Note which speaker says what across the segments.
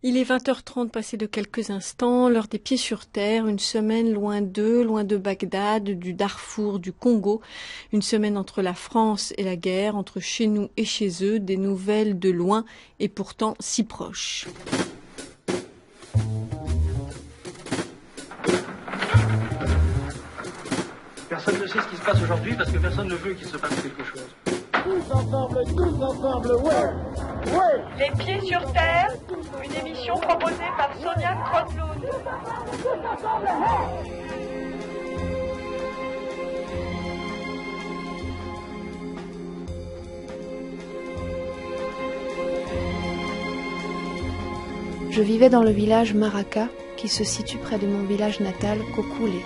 Speaker 1: Il est 20h30 passé de quelques instants, l'heure des pieds sur terre, une semaine loin d'eux, loin de Bagdad, du Darfour, du Congo, une semaine entre la France et la guerre, entre chez nous et chez eux, des nouvelles de loin et pourtant si proches.
Speaker 2: Personne ne sait ce qui se passe aujourd'hui parce que personne ne veut qu'il se passe quelque chose.
Speaker 3: Tous ensemble, ouais.
Speaker 4: Les pieds sur terre, une émission proposée par Sonia Kronlund.
Speaker 5: Je vivais dans le village Maraka, qui se situe près de mon village natal, Kokoulé.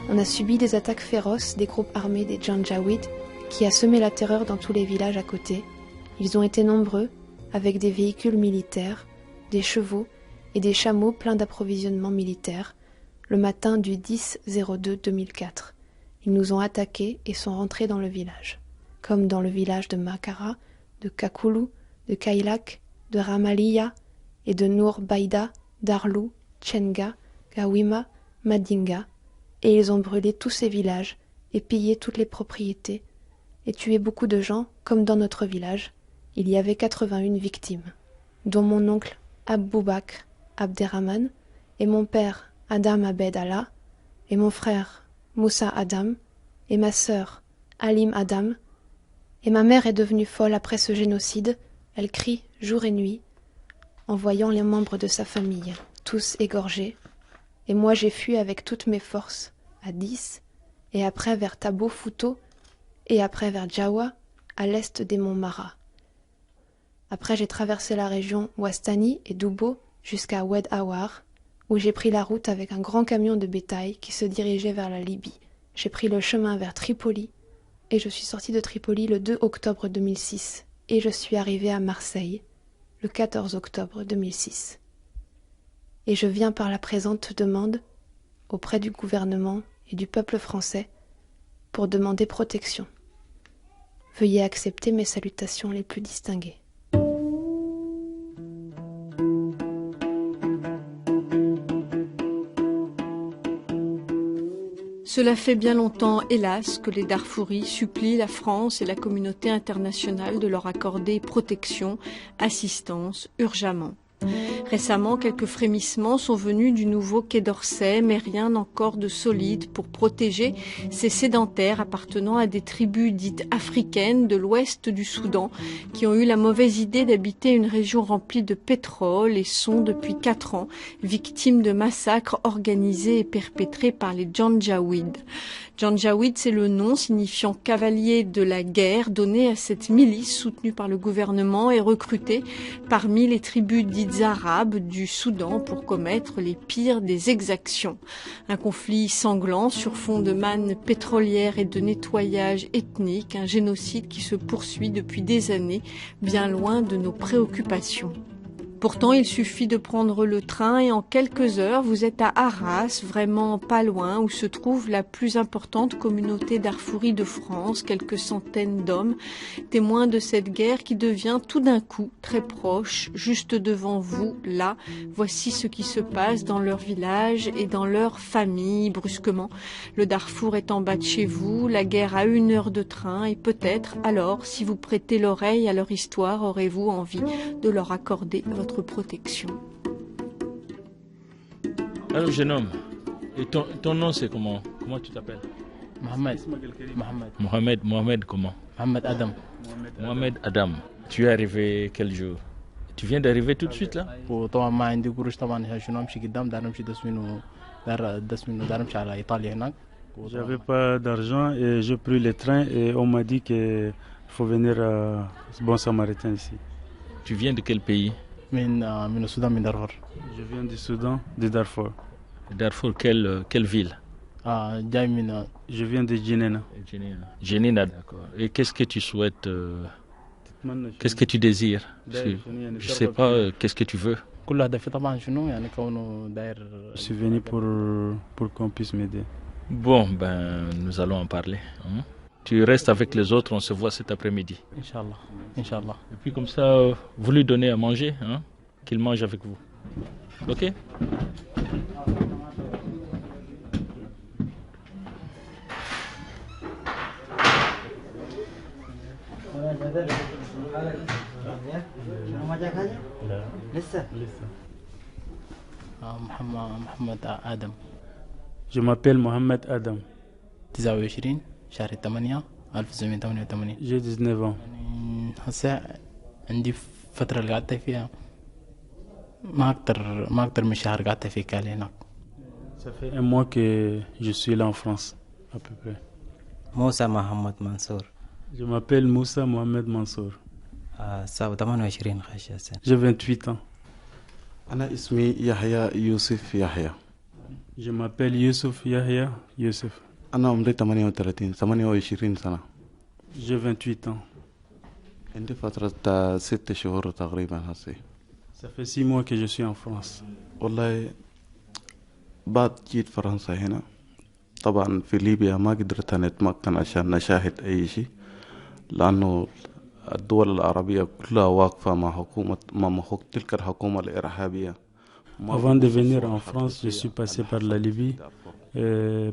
Speaker 5: On a subi des attaques féroces des groupes armés des Janjaweed, qui a semé la terreur dans tous les villages à côté. Ils ont été nombreux, avec des véhicules militaires, des chevaux et des chameaux pleins d'approvisionnement militaire, le matin du 10-02-2004. Ils nous ont attaqués et sont rentrés dans le village, comme dans le village de Makara, de Kakulu, de Kailak, de Ramaliya et de Nour Baïda, Darlou, Tchenga, Gawima, Madinga, et ils ont brûlé tous ces villages et pillé toutes les propriétés, et tué beaucoup de gens, comme dans notre village. Il y avait 81 victimes, dont mon oncle Abou Bakr Abderrahman, et mon père Adam Abed Allah, et mon frère Moussa Adam, et ma sœur Halim Adam. Et ma mère est devenue folle après ce génocide. Elle crie jour et nuit, en voyant les membres de sa famille, tous égorgés. Et moi j'ai fui avec toutes mes forces, à 10, et après vers Tabo Fouto, et après vers Djawa, à l'est des monts Mara. Après j'ai traversé la région Ouastani et Doubo jusqu'à Oued Awar, où j'ai pris la route avec un grand camion de bétail qui se dirigeait vers la Libye. J'ai pris le chemin vers Tripoli, et je suis sortie de Tripoli le 2 octobre 2006, et je suis arrivée à Marseille le 14 octobre 2006. Et je viens par la présente demande auprès du gouvernement et du peuple français pour demander protection. Veuillez accepter mes salutations les plus distinguées.
Speaker 1: Cela fait bien longtemps, hélas, que les Darfouris supplient la France et la communauté internationale de leur accorder protection, assistance, urgemment. Récemment, quelques frémissements sont venus du nouveau Quai d'Orsay, mais rien encore de solide pour protéger ces sédentaires appartenant à des tribus dites africaines de l'ouest du Soudan, qui ont eu la mauvaise idée d'habiter une région remplie de pétrole et sont, depuis 4 ans, victimes de massacres organisés et perpétrés par les Janjaweed. Janjaweed, c'est le nom signifiant cavalier de la guerre donné à cette milice soutenue par le gouvernement et recrutée parmi les tribus dites arabes du Soudan pour commettre les pires des exactions. Un conflit sanglant sur fond de manne pétrolière et de nettoyage ethnique, un génocide qui se poursuit depuis des années, bien loin de nos préoccupations. Pourtant, il suffit de prendre le train et en quelques heures, vous êtes à Arras, vraiment pas loin, où se trouve la plus importante communauté darfourie de France, quelques centaines d'hommes, témoins de cette guerre qui devient tout d'un coup très proche, juste devant vous, là. Voici ce qui se passe dans leur village et dans leur famille, brusquement. Le Darfour est en bas de chez vous, la guerre a 1 heure de train et peut-être, alors, si vous prêtez l'oreille à leur histoire, aurez-vous envie de leur accorder votre protection.
Speaker 6: Alors jeune homme, et ton nom c'est comment? Comment tu t'appelles?
Speaker 7: Mohamed.
Speaker 6: Mohamed comment?
Speaker 7: Mohamed Adam.
Speaker 6: Mohamed Adam. Tu es arrivé quel jour? Tu viens d'arriver tout de suite là?
Speaker 7: وطبعا ما عندي قروش طبعا شنو امشي قدام دار نمشي دار نمشي على ايطاليا هناك.
Speaker 8: J'avais pas d'argent et j'ai pris le train et on m'a dit qu'il faut venir à Bon Samaritain ici.
Speaker 6: Tu viens de quel pays?
Speaker 7: من السودان من دارفور.
Speaker 8: Je viens du Soudan, de Darfour.
Speaker 6: Darfour, quelle ville?
Speaker 7: جاي من
Speaker 8: Je viens de Djenena.
Speaker 6: Djenena, d'accord. Et qu'est-ce que tu souhaites qu'est-ce que tu désires? Je sais pas, qu'est-ce que tu veux?
Speaker 7: كل هدفي طبعا شنو يعني كونه داير.
Speaker 8: Je suis venu pour qu'on puisse m'aider.
Speaker 6: Bon, ben, nous allons en parler. Hein? Tu restes avec les autres, on se voit cet après-midi.
Speaker 7: Inch'Allah. Inch'Allah.
Speaker 6: Et puis comme ça, vous lui donnez à manger, hein? Qu'il mange avec vous. Ok.
Speaker 7: محمد آدم.
Speaker 8: Je m'appelle Mohamed Adam.
Speaker 7: 29 شهر 8 1988.
Speaker 8: J'ai 19 ans.
Speaker 7: هسه عندي فترة اللي قعدت فيها ما أكتر من شهر قعدت في كالي هناك.
Speaker 8: Ça fait un mois que je suis là en France, à peu près.
Speaker 9: موسى محمد منصور.
Speaker 8: Je m'appelle Moussa Mohamed Mansour.
Speaker 9: 28 خش سنة.
Speaker 8: J'ai 28 ans.
Speaker 10: أنا اسمي يحيى يوسف يحيى.
Speaker 8: Je m'appelle Youssouf Yahya Youssouf.
Speaker 10: أنا عمري 28 سنة.
Speaker 8: J'ai 28 ans.
Speaker 10: عندي فترة 6 شهور تقريبا هسي.
Speaker 8: Ça fait 6 mois que je suis en France.
Speaker 10: والله بعد جيت فرنسا هنا طبعا في ليبيا ما قدرت نتمكن عشان نشاهد أي شيء لأنه الدول العربية كلها واقفة مع تلك الحكومة الإرهابية.
Speaker 8: Avant de venir en France, je suis passé par la Libye.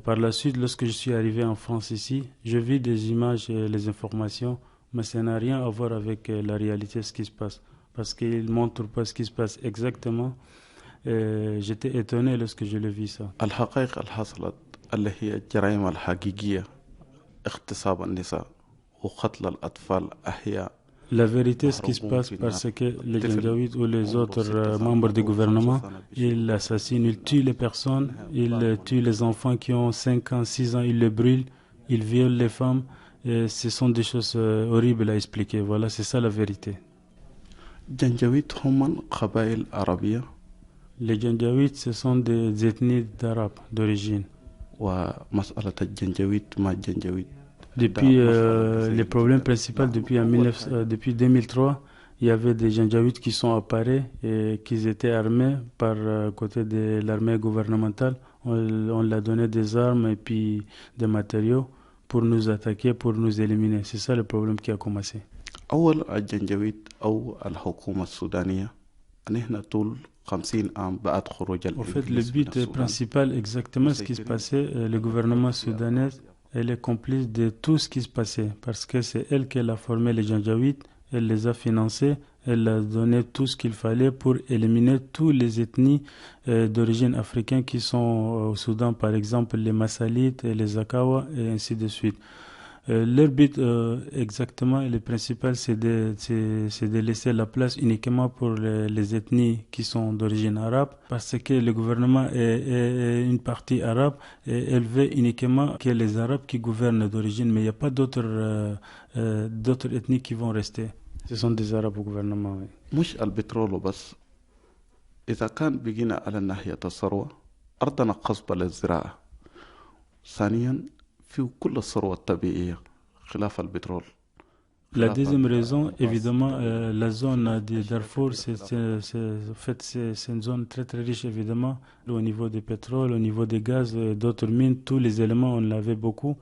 Speaker 8: Par la suite, lorsque je suis arrivé en France ici, je vis des images et les informations, mais ça n'a rien à voir avec la réalité, ce qui se passe. Parce qu'ils ne montrent pas ce qui se passe exactement. J'étais étonné lorsque je le vis ça.
Speaker 10: الحقائق اللي حصلت اللي هي الجرائم الحقيقية اغتصاب النساء وقتل الأطفال أحياء.
Speaker 8: La vérité, ce qui se passe, parce que les Janjaouides ou les autres membres du gouvernement, ils assassinent, ils tuent les personnes, ils tuent les enfants qui ont 5 ans, 6 ans, ils les brûlent, ils violent les femmes. Et ce sont des choses horribles à expliquer. Voilà, c'est ça la vérité.
Speaker 10: Janjaouides هم قبائل عربية.
Speaker 8: Les Janjaouides, ce sont des ethnies d'Arabes d'origine.
Speaker 10: ومسألة الجنجويد ما الجنجويد.
Speaker 8: Depuis les problèmes principaux, depuis 2003, il y avait des Janjaouides qui sont apparus et qui étaient armés par côté de l'armée gouvernementale. On leur donnait des armes et puis des matériaux pour nous attaquer, pour nous éliminer. C'est ça le problème qui a commencé.
Speaker 10: أول الجنجويد أو الحكومة السودانية نحن طول 50 عام بعد خروج
Speaker 8: En fait, le but principal, exactement ce qui se passait, le gouvernement soudanais, elle est complice de tout ce qui se passait parce que c'est elle qui a formé les Janjaouides, elle les a financés, elle a donné tout ce qu'il fallait pour éliminer toutes les ethnies d'origine africaine qui sont au Soudan, par exemple les Massalites et les Akawa et ainsi de suite. Leur but exactement, le principal, c'est de laisser la place uniquement pour les ethnies qui sont d'origine arabe, parce que le gouvernement est une partie arabe et elle veut uniquement que les Arabes qui gouvernent d'origine, mais il n'y a pas d'autres ethnies qui vont rester. Ce sont des Arabes au gouvernement. Oui.
Speaker 10: مش البترول وبس إذا كان بقينا على ناحية الثروة أرضنا قصبة للزراعة ثانيا في كل الثروة الطبيعية خلاف البترول.
Speaker 8: La deuxième raison, évidemment, la zone de Darfour, c'est une zone très très riche, évidemment, au niveau du pétrole, au niveau des gaz, d'autres mines, tous les éléments, on l'avait beaucoup.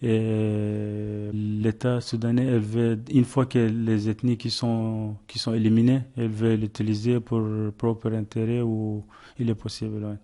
Speaker 8: Et l'État soudanais, elle veut, une fois que les ethnies qui sont éliminées, elle veut l'utiliser pour propre intérêt ou il est possible. Ouais.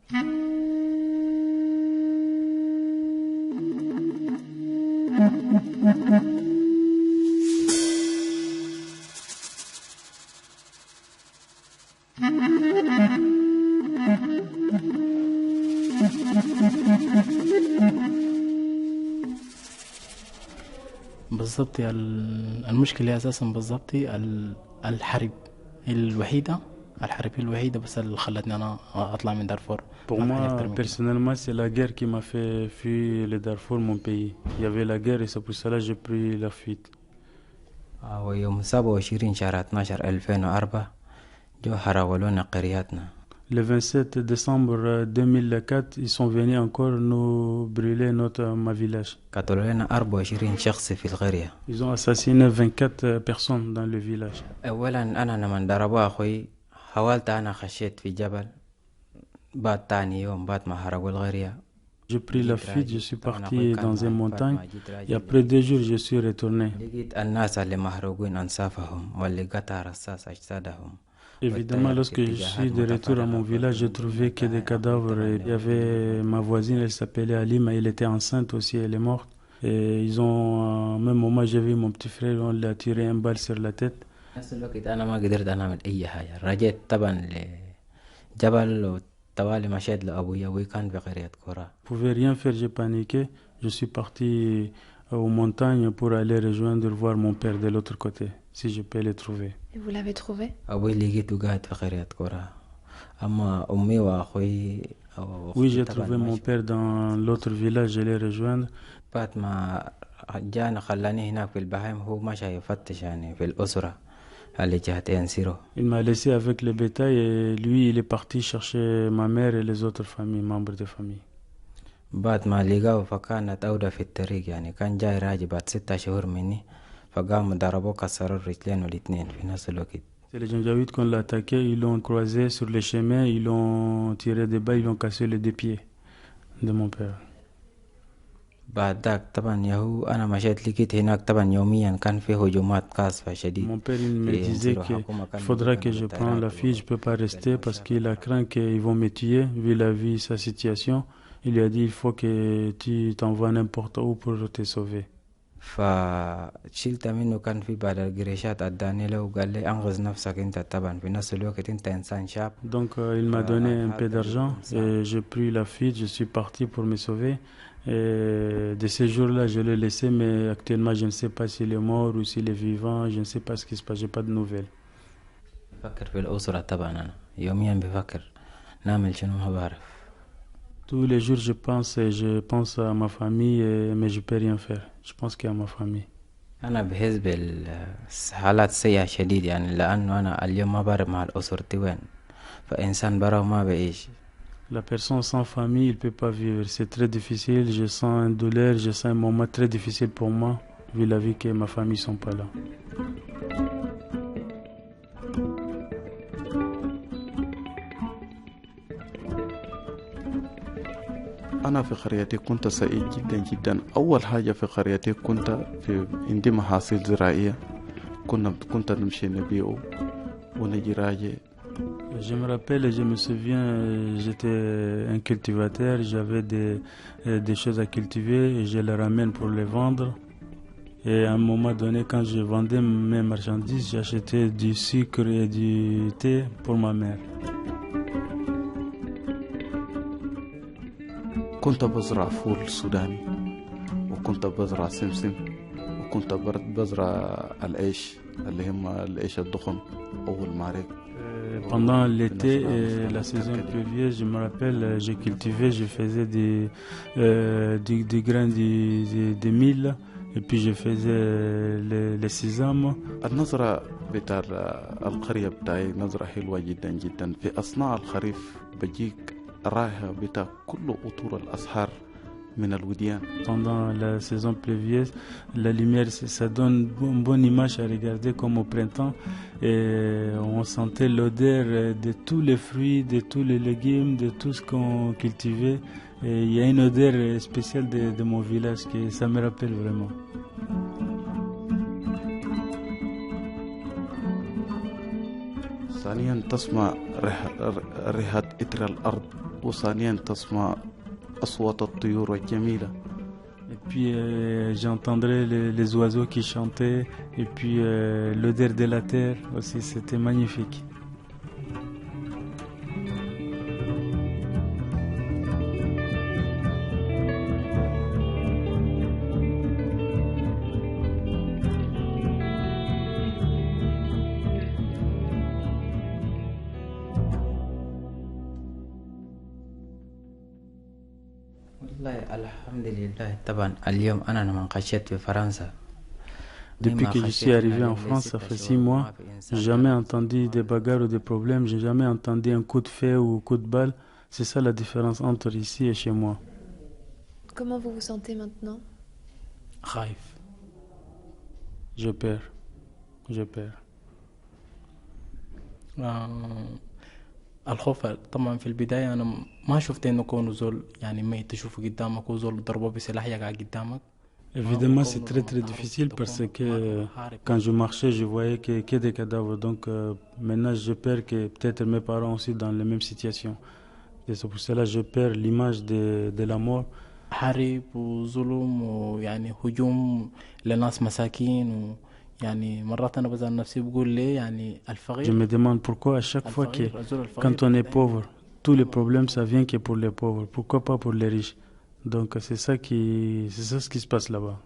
Speaker 7: بالضبط المشكلة أساسا بالضبط الحرب الحرب الوحيدة بس اللي خلتني أنا أطلع من دارفور.
Speaker 8: Pour moi, personnellement, c'est la guerre qui m'a fait fuir le Darfour, mon pays. Il y avait la guerre et c'est pour cela que j'ai pris la fuite.
Speaker 9: ويوم 27 شهر 12 2004 جو حرولونا قرياتنا.
Speaker 8: Le 27 décembre 2004, ils sont venus encore nous brûler ma village.
Speaker 9: قتلوا لنا 24 شخص في القرية.
Speaker 8: Ils ont assassiné 24 personnes dans le village.
Speaker 9: أولا أنا لما ضربوا أخوي حاولت أنا خشيت في جبل بعد تاني يوم بعد ما حرقوا القرية.
Speaker 8: J'ai pris la fuite, je suis parti dans une montagne et après 2 jours je suis retourné.
Speaker 9: لقيت الناس اللي محروقين أنسافهم واللي قطع رصاص أجسادهم
Speaker 8: Évidemment, lorsque je suis de retour à mon village, j'ai trouvé que des cadavres. Il y avait ma voisine, elle s'appelait Alima, elle était enceinte aussi, elle est morte. Et ils ont, au même moment, j'ai vu mon petit frère, on lui a tiré une balle sur la tête.
Speaker 9: نفس الوقت أنا ما قدرت أعمل أي حاجة. رجعت طبعا لجبل وطوالي مشيت لأبوي. أبوي كان في قرية كورة.
Speaker 8: Je ne pouvais rien faire, j'ai paniqué. Je suis parti aux montagnes pour aller rejoindre, voir mon père de l'autre côté, si je peux le trouver.
Speaker 5: Et vous l'avez trouvé?
Speaker 9: أبوي لقيته قاعد في قرية كورة. أما أمي وأخوي
Speaker 8: Oui, j'ai trouvé mon père dans l'autre village, je l'ai rejoindre.
Speaker 9: بعد ما جانا خلاني هناك في البهايم. هو مشى يفتش يعني في الأسرة اللي جهة ينسيرو.
Speaker 8: Il m'a laissé avec le bétail et lui, il est parti chercher ma mère et les autres familles, membres de famille.
Speaker 9: بعد ما لقاه فكانت أودى في الطريق يعني كان جاي راجع بعد 6 شهور مني. فقاموا ضربوه كسروا الرجلين والاثنين في نفس الوقت.
Speaker 8: C'est les Janjaouides qu'on l'a attaqué, ils l'ont croisé sur les chemins, ils l'ont tiré des balles, ils l'ont cassé les deux pieds de mon père.
Speaker 9: بعد ذاك طبعا يهو أنا مشيت لقيت هناك طبعا يوميا كان في هجومات قاصفة شديد.
Speaker 8: Mon père il me disait qu'il faudra que je prenne la fille, je ne peux pas rester parce qu'il a craint qu'ils vont me tuer vu la vie, sa situation. Il lui a dit il faut que tu t'envoies n'importe où pour te sauver.
Speaker 9: فشلت منه. كان في بعض القريشات اداني له وقال لي انقذ نفسك انت طبعا في نفس الوقت انت انسان شاب.
Speaker 8: Donc il m'a donné un peu d'argent et j'ai pris la fuite, je suis parti pour me sauver. Et de ces jours-là, je l'ai laissé, mais actuellement, je ne sais pas s'il est mort ou s'il est vivant, je ne sais pas ce qui se passe, je n'ai pas de nouvelles.
Speaker 9: بفكر في الأسرة طبعا. أنا يوميا بفكر نعمل شنو ما بعرف.
Speaker 8: Tous les jours, je pense à ma famille, mais je ne peux rien faire. Je pense qu'à ma famille.
Speaker 9: أنا بحس بالحالات سيئة شديد يعني لأنه أنا اليوم ما بعرف مع الأسرتي وين. فإنسان برا ما بعيش.
Speaker 8: La personne sans famille, il ne peut pas vivre. C'est très difficile. Je sens une douleur, je sens un moment très difficile pour moi, vu la vie que ma famille ne sont pas là.
Speaker 10: أنا في قريتي كنت سعيد جدا جدا. أول حاجة في قريتي كنت عندي محاصيل زراعية كنت نمشي نبيعه ونجي راجع.
Speaker 8: Je me rappelle et je me souviens, j'étais un cultivateur, j'avais des choses à cultiver et je les ramène pour les vendre. Et à un moment donné, quand je vendais mes marchandises, j'achetais du sucre et du thé pour ma mère.
Speaker 10: كنت بزرع فول سوداني وكنت بزرع سمسم وكنت بزرع العيش اللي هم العيش الضخم أو المعرق.
Speaker 8: Pendant l'été et la saison pluvieuse, je me rappelle, je cultivais, je faisais des grains de mil et puis je faisais les sésame.
Speaker 10: النظرة بتاع القرية بتاعي نظرة حلوة جدا جدا. في أثناء الخريف بجيك الرائحة بتاع كل عطور الأزهار من الوديان.
Speaker 8: Pendant la saison pluvieuse, la lumière, ça donne une bonne image à regarder comme au printemps. Et on sentait l'odeur de tous les fruits, de tous les légumes, de tout ce qu'on cultivait. Et il y a une odeur spéciale de mon village que ça me rappelle vraiment.
Speaker 10: ثانيا تسمع ريحة إثر الأرض وثانيا تسمع أصوات الطيور الجميلة.
Speaker 8: Et puis j'entendrais les oiseaux qui chantaient et puis l'odeur de la terre aussi, c'était magnifique. Depuis que je suis arrivé en France, ça fait 6 mois, j'ai jamais entendu des bagarres ou des problèmes, j'ai jamais entendu un coup de feu ou un coup de balle. C'est ça la différence entre ici et chez moi.
Speaker 5: Comment vous vous sentez maintenant?
Speaker 8: خايف. Je perds.
Speaker 7: الخوف طبعا في البداية أنا ما شفت إنه كونه زول يعني ميت تشوفه قدامك وزول ضربه بسلاح يقع قدامك.
Speaker 8: Évidemment, c'est très très difficile parce que quand je marchais, je voyais que des cadavres. Donc maintenant, je perds que peut-être mes parents aussi dans la même situation. Et c'est pour cela que je perds l'image de la mort.
Speaker 7: حرب وظلم ويعني هجوم لناس مساكين ويعني مرات أنا بزعل نفسي بقول ليه يعني الفقير.
Speaker 8: Je me demande pourquoi à chaque fois que quand on est pauvre, tous les problèmes ça vient que pour les pauvres. Pourquoi pas pour les riches? Donc c'est ça ce qui se passe là-bas.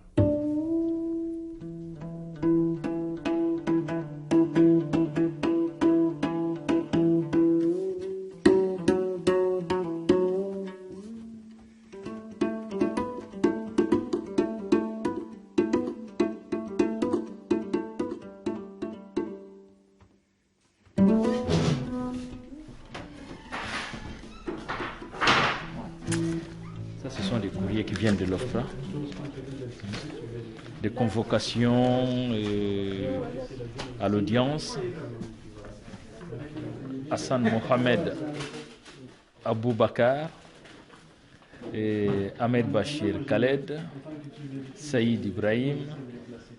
Speaker 6: Ce sont des courriers qui viennent de l'OFPRA, des convocations à l'audience. Hassan Mohamed Aboubakar et Ahmed Bachir Khaled, Saïd Ibrahim,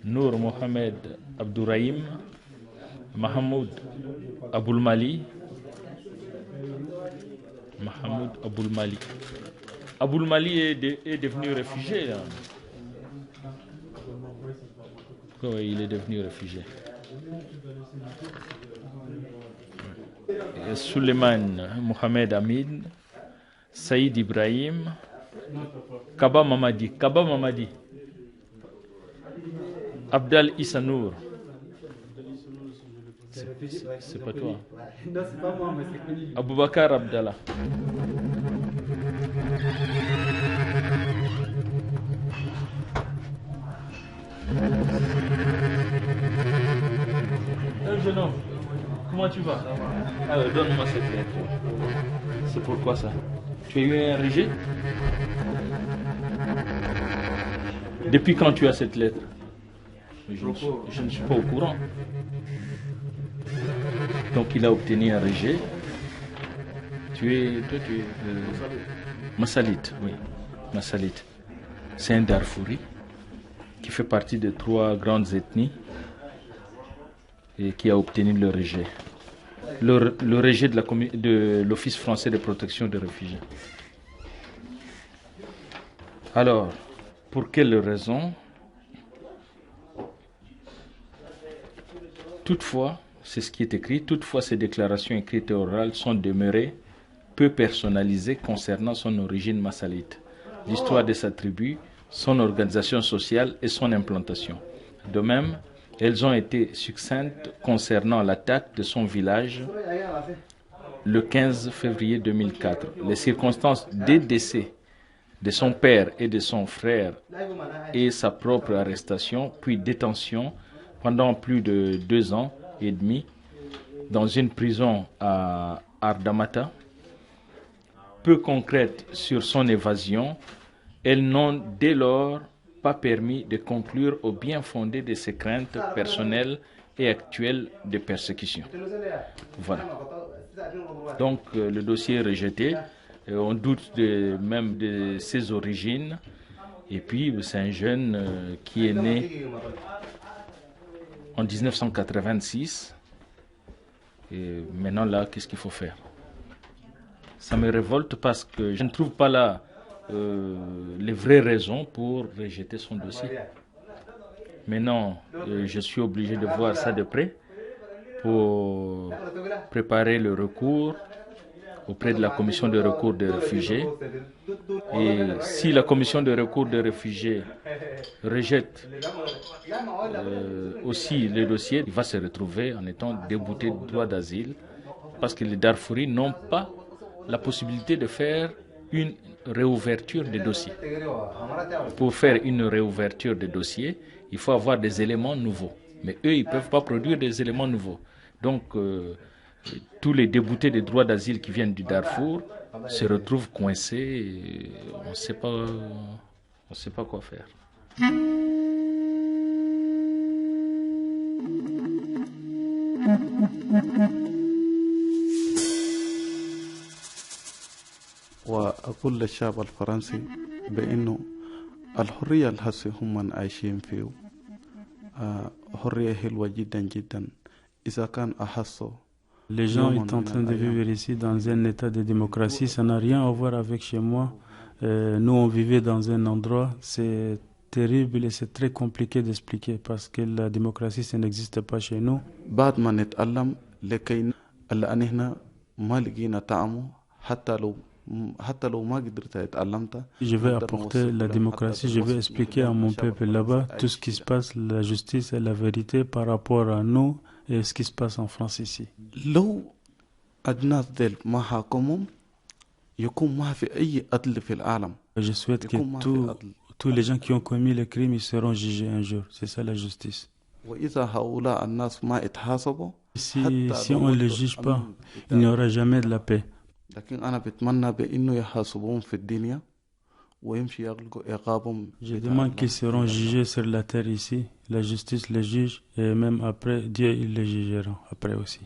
Speaker 6: Nour Mohamed Abdourahim, Mahmoud Aboulmali. Aboulmali est devenu réfugié. Là. Oui, il est devenu réfugié. Suleiman Mohamed Hamid, Saïd Ibrahim, Kaba Mamadi, Abdal Issanour. C'est pas toi.
Speaker 11: Non, c'est pas moi, mais c'est connu.
Speaker 6: Aboubakar Abdallah. Jeune homme, comment tu vas? Donne-moi cette lettre. C'est pourquoi ça? Tu as eu un rejet? Depuis quand tu as cette lettre? Je ne suis pas au courant. Donc il a obtenu un rejet. Tu es Massalite, oui. Massalite. C'est un Darfouri qui fait partie de 3 grandes ethnies et qui a obtenu le rejet. Le rejet de l'Office français de protection des réfugiés. Alors, pour quelle raison? Toutefois, c'est ce qui est écrit, toutefois ces déclarations écrites et orales sont demeurées peu personnalisées concernant son origine massalite, l'histoire de sa tribu, son organisation sociale et son implantation. De même, elles ont été succinctes concernant l'attaque de son village le 15 février 2004, les circonstances des décès de son père et de son frère et sa propre arrestation, puis détention pendant plus de 2 ans et demi dans une prison à Ardamata. Peu concrètes sur son évasion, elles n'ont dès lors pas permis de conclure au bien fondé de ses craintes personnelles et actuelles de persécution. Voilà. Donc le dossier est rejeté, on doute même de ses origines, et puis c'est un jeune qui est né en 1986, et maintenant là, qu'est-ce qu'il faut faire? Ça me révolte parce que je ne trouve pas là les vraies raisons pour rejeter son dossier. Maintenant, je suis obligé de voir ça de près pour préparer le recours auprès de la commission de recours des réfugiés. Et si la commission de recours des réfugiés rejette aussi le dossier, il va se retrouver en étant débouté de droit d'asile parce que les Darfouris n'ont pas la possibilité de faire une réouverture des dossiers. Pour faire une réouverture des dossiers, il faut avoir des éléments nouveaux. Mais eux, ils ne peuvent pas produire des éléments nouveaux. Donc, tous les déboutés des droits d'asile qui viennent du Darfour se retrouvent coincés et on ne sait pas quoi faire.
Speaker 10: وأقول للشعب الفرنسي بأنه الحرية اللي هسه هم عايشين فيه حرية حلوة جدا جدا إذا كان أحسوا.
Speaker 8: Les gens sont en train de vivre ici dans un état de démocratie, ça n'a rien à voir avec chez moi. Nous, on vivait dans un endroit, c'est terrible et c'est très compliqué d'expliquer parce que la démocratie, ça n'existe pas chez nous.
Speaker 10: بعد ما نتألم لكي اللي هنا ما لقينا طعمه حتى لو ما قدرت اتعلمت.
Speaker 8: Je vais apporter la démocratie, je vais expliquer à mon peuple là-bas tout ce qui se passe, la justice et la vérité par rapport à nous et ce qui se passe en France ici.
Speaker 10: لو الناس ديل ما حاكمهم يكون ما في أي عدل في العالم.
Speaker 8: Je souhaite que tous les gens qui ont commis les crimes, ils seront jugés un jour. C'est ça la justice.
Speaker 10: وإذا هؤلاء الناس ما اتحاسبوا
Speaker 8: Si on ne les juge pas, il n'y aura jamais de la paix.
Speaker 10: لكن أنا بتمنى بإنه يحاسبون في الدنيا ويمشي يغلقوا عقابهم.
Speaker 8: Je demande qu'ils seront jugés sur la terre ici. La justice les juge et même après, Dieu il les jugera après aussi.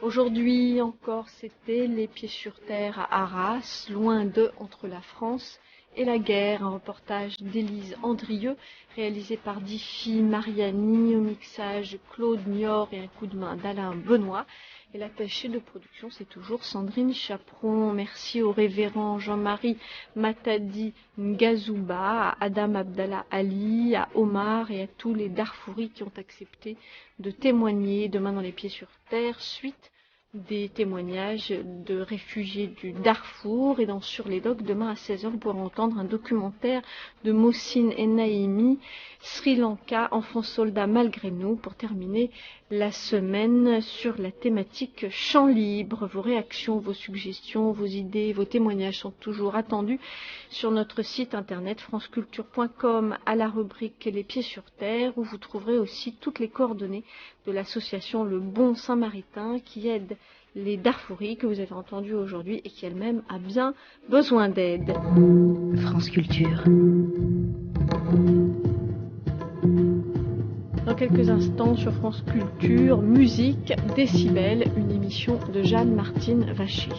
Speaker 1: Aujourd'hui encore, c'était Les Pieds sur Terre à Arras, loin d'eux entre la France et la guerre. Un reportage d'Élise Andrieux, réalisé par Diffie Mariani, au mixage Claude Niort et un coup de main d'Alain Benoît. Et l'attachée de production, c'est toujours Sandrine Chaperon. Merci au révérend Jean-Marie Matadi Ngazouba, à Adam Abdallah Ali, à Omar et à tous les Darfouris qui ont accepté de témoigner. Demain dans Les Pieds sur Terre, suite des témoignages de réfugiés du Darfour. Et dans Sur les Docs, demain à 16h, vous pourrez entendre un documentaire de Mohsin Enaimi, Sri Lanka, enfant soldat malgré nous, pour terminer la semaine sur la thématique Champ libre. Vos réactions, vos suggestions, vos idées, vos témoignages sont toujours attendus sur notre site internet franceculture.com à la rubrique Les Pieds sur Terre, où vous trouverez aussi toutes les coordonnées de l'association Le Bon Saint-Maritain qui aide les Darfouris que vous avez entendus aujourd'hui et qui elle-même a bien besoin d'aide.
Speaker 12: France Culture.
Speaker 1: Dans quelques instants sur France Culture, musique, décibels, une émission de Jeanne-Martine Vacher.